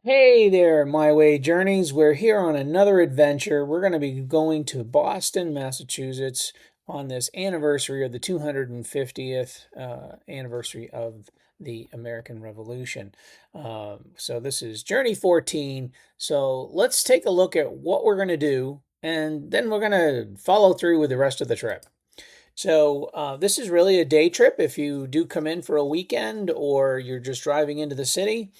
Hey there, My Way Journeys. We're here on another adventure. We're going to be going to Boston, Massachusetts on this anniversary of the 250th anniversary of the American Revolution. So this is Journey 14. So let's take a look at what we're going to do, and then we're going to follow through with the rest of the trip. So this is really a day trip if you do come in for a weekend or you're just driving into the city.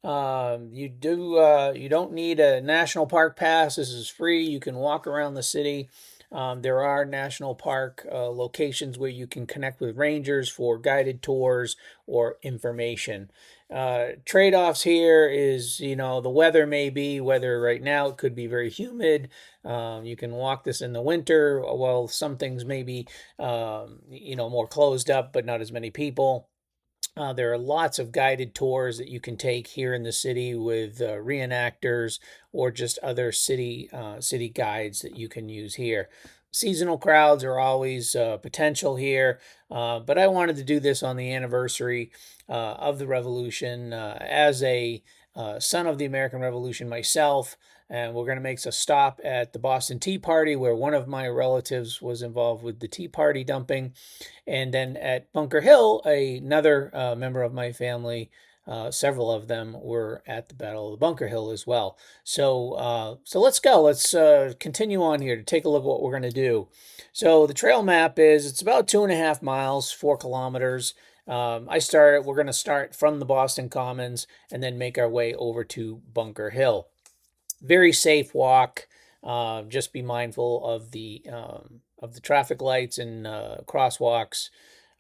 You don't need a national park pass. This is free. You can walk around the city. There are national park locations where you can connect with rangers for guided tours or information. Trade-offs here is, the weather may be, weather right now, it could be very humid. You can walk this in the winter. Well, some things may be, more closed up, but not as many people. There are lots of guided tours that you can take here in the city with reenactors or just other city guides that you can use here. Seasonal crowds are always potential here, but I wanted to do this on the anniversary of the Revolution as a son of the American Revolution myself. And we're going to make a stop at the Boston Tea Party, where one of my relatives was involved with the Tea Party dumping. And then at Bunker Hill, another member of my family, several of them were at the Battle of the Bunker Hill as well. So let's go. Let's continue on here to take a look at what we're going to do. So the trail map is it's about 2.5 miles, 4 kilometers. We're going to start from the Boston Commons and then make our way over to Bunker Hill. Very safe walk. Just be mindful of the traffic lights and crosswalks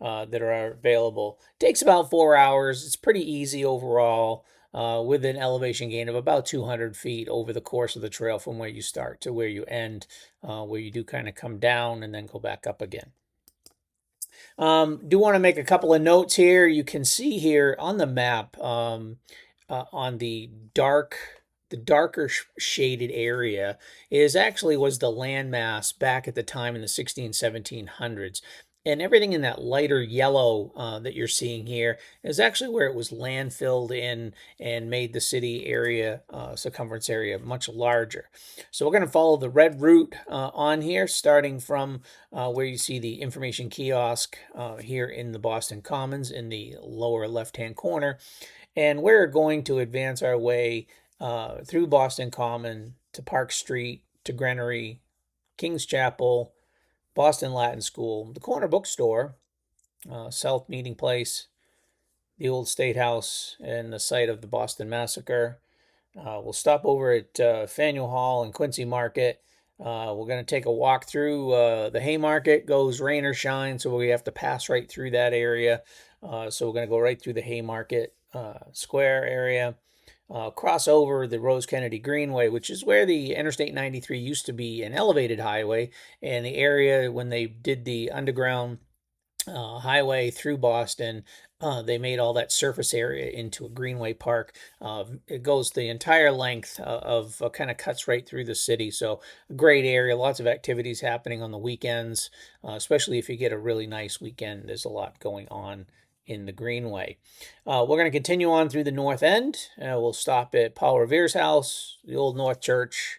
that are available. Takes about 4 hours. It's pretty easy overall, with an elevation gain of about 200 feet over the course of the trail from where you start to where you end, where you do kind of come down and then go back up again. Do want to make a couple of notes here. You can see here on the map, on the darker shaded area was the landmass back at the time in the 1700s. And everything in that lighter yellow that you're seeing here is actually where it was landfilled in and made the city area, circumference area, much larger. So we're going to follow the red route on here, starting from where you see the information kiosk here in the Boston Commons in the lower left-hand corner. And we're going to advance our way through Boston Common to Park Street to Granary, King's Chapel, Boston Latin School, the corner bookstore, South Meeting Place, the old State House, and the site of the Boston Massacre. We'll stop over at Faneuil Hall and Quincy Market. We're going to take a walk through the Haymarket, goes rain or shine, so we have to pass right through that area. So we're going to go right through the Haymarket Square area. Cross over the Rose Kennedy Greenway, which is where the Interstate 93 used to be an elevated highway, and the area when they did the underground highway through Boston, they made all that surface area into a greenway park. It goes the entire length of kind of cuts right through the city. So a great area, lots of activities happening on the weekends, especially if you get a really nice weekend. There's a lot going on in the Greenway. We're going to continue on through the North End. We'll stop at Paul Revere's house, the Old North Church.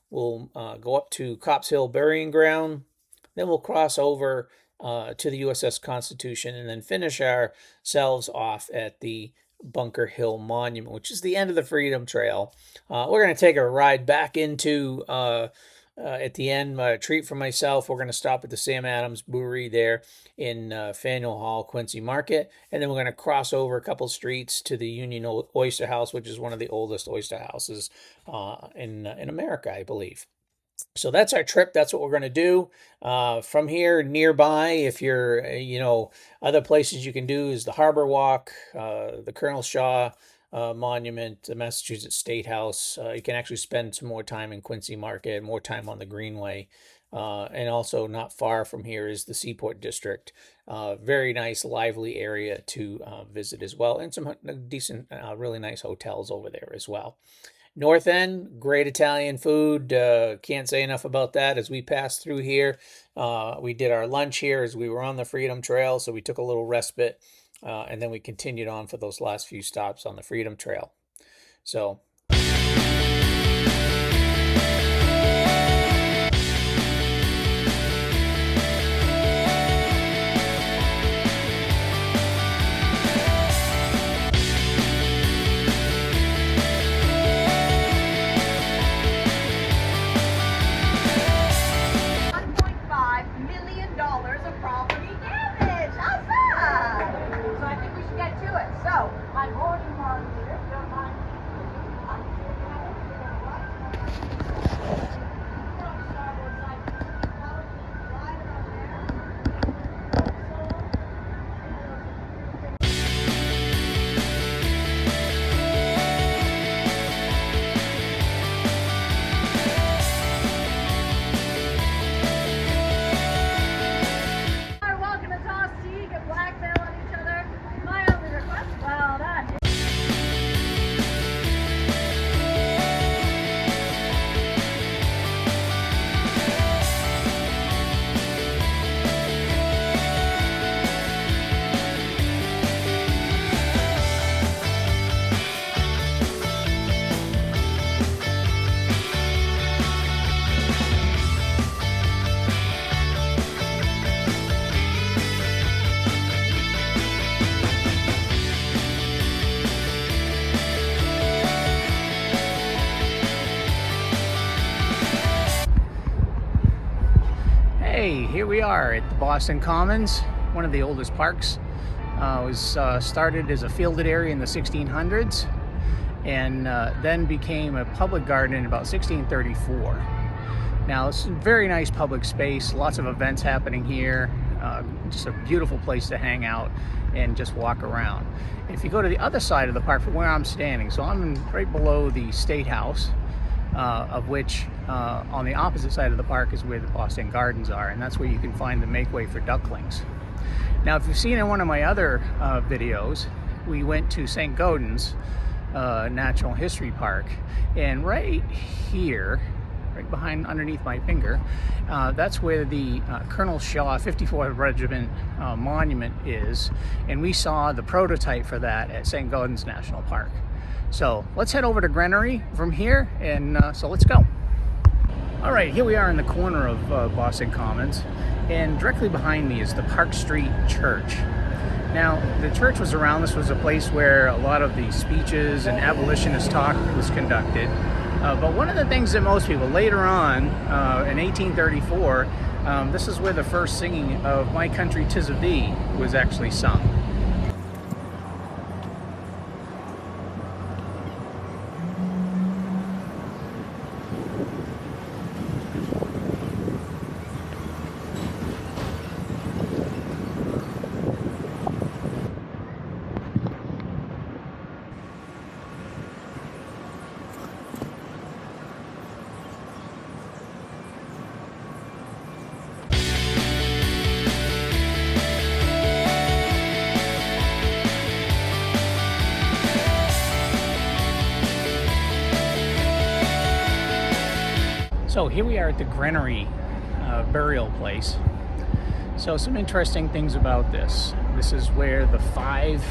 We'll go up to Copp's Hill Burying Ground. Then we'll cross over to the USS Constitution and then finish ourselves off at the Bunker Hill Monument, which is the end of the Freedom Trail. We're going to take a ride back into at the end, a treat for myself. We're going to stop at the Sam Adams Brewery there in Faneuil Hall, Quincy Market, and then we're going to cross over a couple streets to the Union Oyster House, which is one of the oldest oyster houses in America, I believe. So that's our trip. That's what we're going to do. From here, nearby, if you're, other places you can do is the Harbor Walk, the Colonel Shaw Monument, the Massachusetts State House. You can actually spend some more time in Quincy Market, more time on the Greenway. And also not far from here is the Seaport District. Very nice, lively area to visit as well. And some decent, really nice hotels over there as well. North End, great Italian food. Can't say enough about that. As we passed through here, we did our lunch here as we were on the Freedom Trail, so we took a little respite, and then we continued on for those last few stops on the Freedom Trail. So here we are at the Boston Commons, one of the oldest parks. It was started as a fielded area in the 1600s and then became a public garden in about 1634. Now it's a very nice public space, lots of events happening here, just a beautiful place to hang out and just walk around. If you go to the other side of the park from where I'm standing, so I'm right below the State House, of which on the opposite side of the park is where the Boston Gardens are, and that's where you can find the make way for ducklings. Now, if you've seen in one of my other videos, we went to St. Gaudens Natural History Park, and right here, right behind underneath my finger, that's where the Colonel Shaw 54th Regiment monument is, and we saw the prototype for that at St. Gaudens National Park. So let's head over to Granary from here, and so let's go. All right, here we are in the corner of Boston Commons, and directly behind me is the Park Street Church. Now, the church was around. This was a place where a lot of the speeches and abolitionist talk was conducted. But one of the things that most people, later on, in 1834, this is where the first singing of My Country 'Tis of Thee was actually sung. So here we are at the Granary burial place. So some interesting things about this. This is where the 5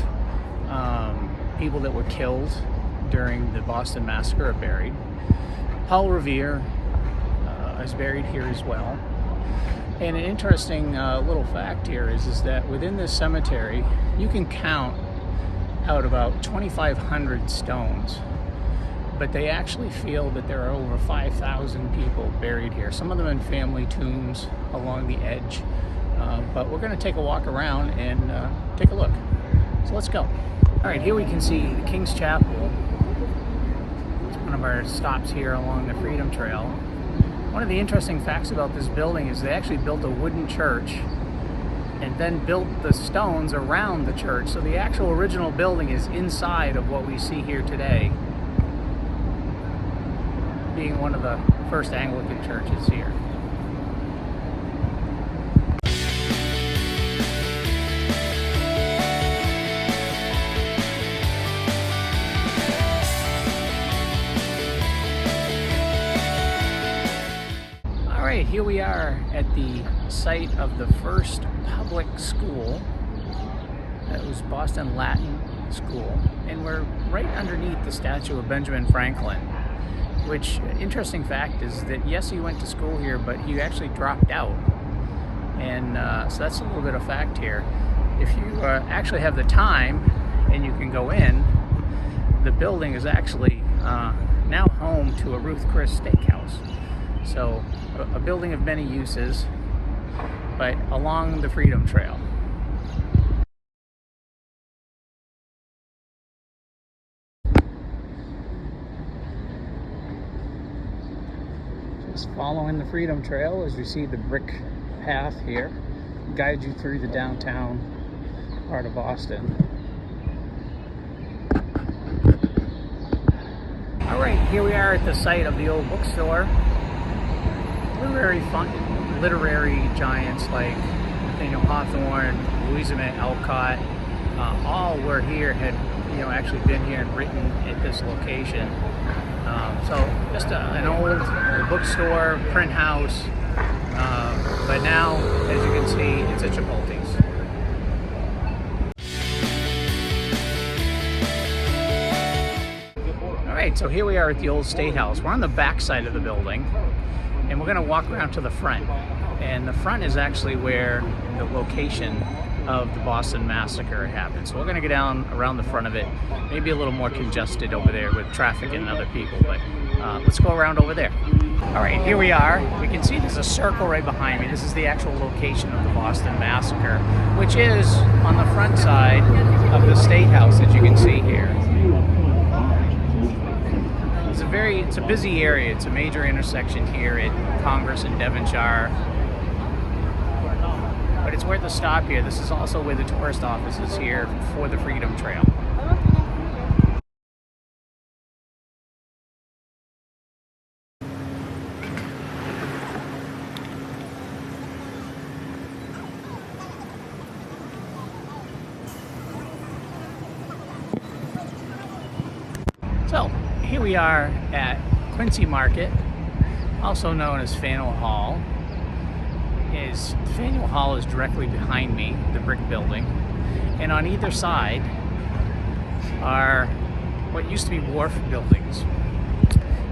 people that were killed during the Boston Massacre are buried. Paul Revere is buried here as well. And an interesting little fact here is that within this cemetery, you can count out about 2,500 stones. But they actually feel that there are over 5,000 people buried here. Some of them in family tombs along the edge. But we're going to take a walk around and take a look. So let's go. All right, here we can see the King's Chapel. It's one of our stops here along the Freedom Trail. One of the interesting facts about this building is they actually built a wooden church and then built the stones around the church. So the actual original building is inside of what we see here today, being one of the first Anglican churches here. All right, here we are at the site of the first public school. That was Boston Latin School, and we're right underneath the statue of Benjamin Franklin. Which, interesting fact is that yes, he went to school here, but he actually dropped out. And so that's a little bit of fact here. If you actually have the time and you can go in, the building is actually now home to a Ruth Chris Steakhouse. So a building of many uses, but along the Freedom Trail. Just following the Freedom Trail as you see the brick path here, guide you through the downtown part of Boston. All right, here we are at the site of the old bookstore. Literary giants like Nathaniel Hawthorne, Louisa May Alcott, all were here, had actually been here and written at this location. So just an old bookstore, print house, but now, as you can see, it's a Chipotle's. All right, so here we are at the old State House. We're on the back side of the building, and we're going to walk around to the front. And the front is actually where the location of the Boston Massacre happened. So we're going to go down around the front of it, maybe a little more congested over there with traffic and other people, but let's go around over there. All right, here we are. We can see there's a circle right behind me. This is the actual location of the Boston Massacre, which is on the front side of the State House that you can see here. It's a busy area. It's a major intersection here at Congress and Devonshire. But it's worth a stop here. This is also where the tourist office is here for the Freedom Trail. So here we are at Quincy Market, also known as Faneuil Hall. Faneuil Hall is directly behind me, the brick building, and on either side are what used to be wharf buildings,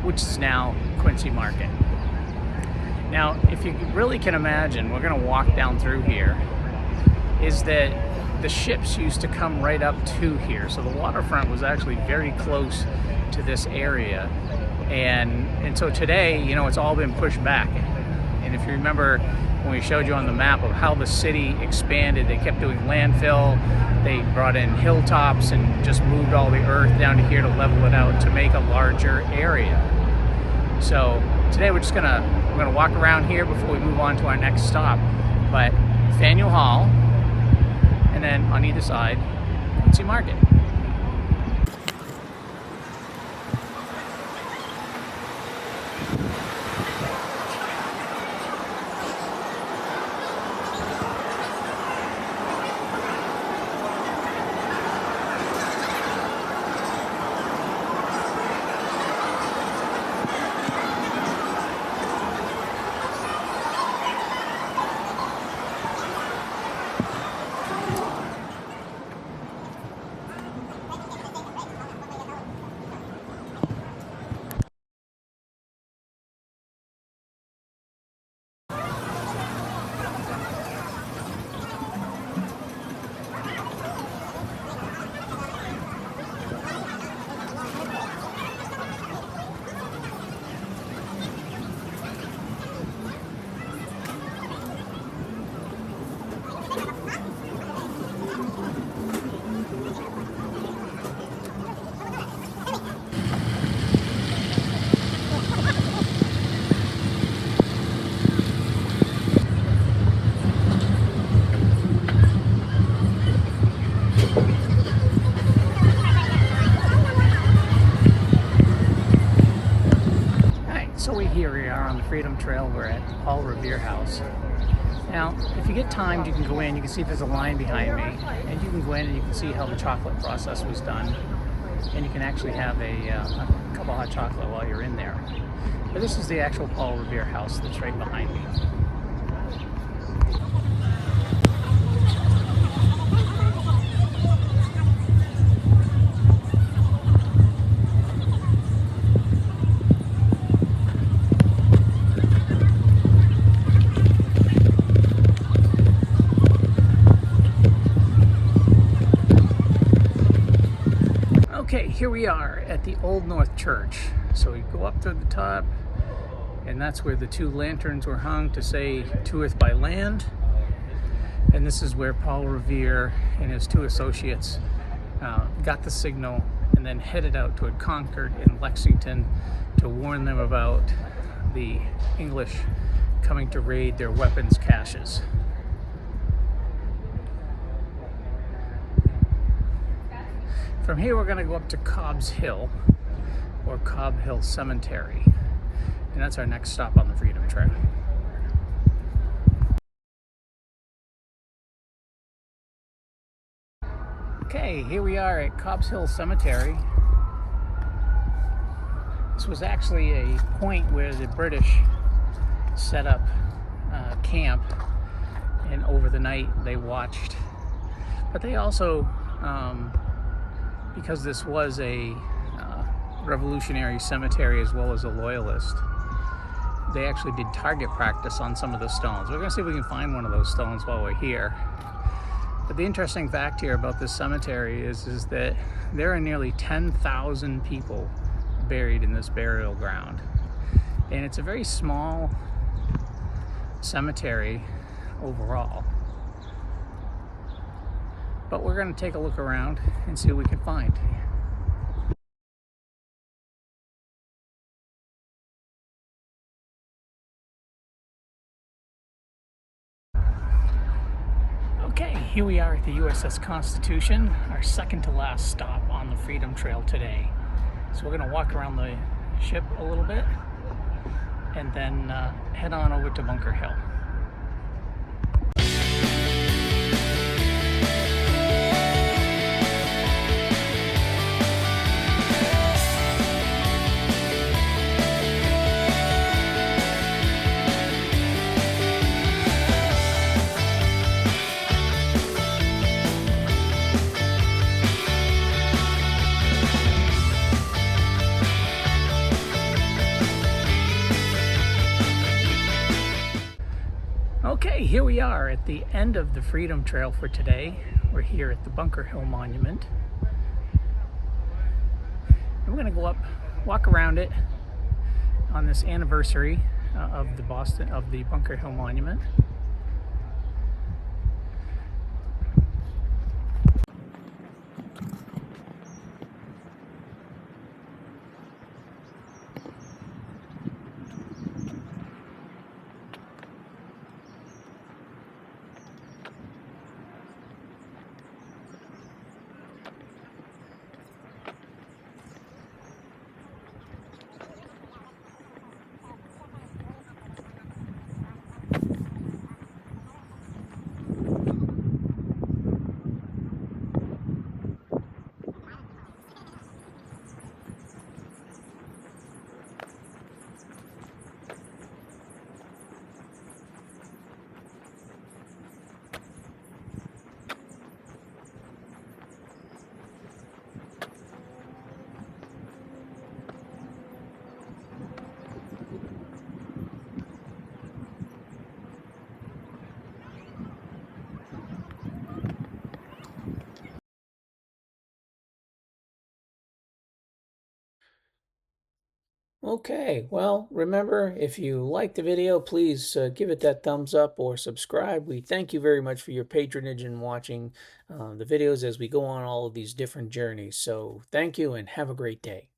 which is now Quincy Market. Now, if you really can imagine, we're going to walk down through here, is that the ships used to come right up to here, so the waterfront was actually very close to this area, and so today, you know, it's all been pushed back. And if you remember when we showed you on the map of how the city expanded, they kept doing landfill, they brought in hilltops and just moved all the earth down to here to level it out to make a larger area. So today we're gonna walk around here before we move on to our next stop. But Faneuil Hall, and then on either side, Quincy Market. Here we are on the Freedom Trail. We're at Paul Revere House. Now, if you get timed, you can go in. You can see there's a line behind me, and you can go in and you can see how the chocolate process was done. And you can actually have a cup of hot chocolate while you're in there. But this is the actual Paul Revere House that's right behind me. Okay, here we are at the Old North Church. So we go up to the top, and that's where the two lanterns were hung to say "Toeth by land." And this is where Paul Revere and his two associates got the signal and then headed out to Concord and Lexington to warn them about the English coming to raid their weapons caches. From here, we're going to go up to Cobb's Hill, or Cobb Hill Cemetery, and that's our next stop on the Freedom Trail. Okay, here we are at Cobb's Hill Cemetery. This was actually a point where the British set up camp, and over the night they watched. But they also, because this was a revolutionary cemetery as well as a loyalist, they actually did target practice on some of the stones. We're going to see if we can find one of those stones while we're here. But the interesting fact here about this cemetery is that there are nearly 10,000 people buried in this burial ground. And it's a very small cemetery overall. But we're going to take a look around and see what we can find. Okay, here we are at the USS Constitution, our second to last stop on the Freedom Trail today. So we're going to walk around the ship a little bit and then head on over to Bunker Hill. Okay, here we are at the end of the Freedom Trail for today. We're here at the Bunker Hill Monument. And we're going to go up, walk around it on this anniversary of the Bunker Hill Monument. Okay, well, remember, if you liked the video, please give it that thumbs up or subscribe. We thank you very much for your patronage and watching the videos as we go on all of these different journeys. So thank you and have a great day.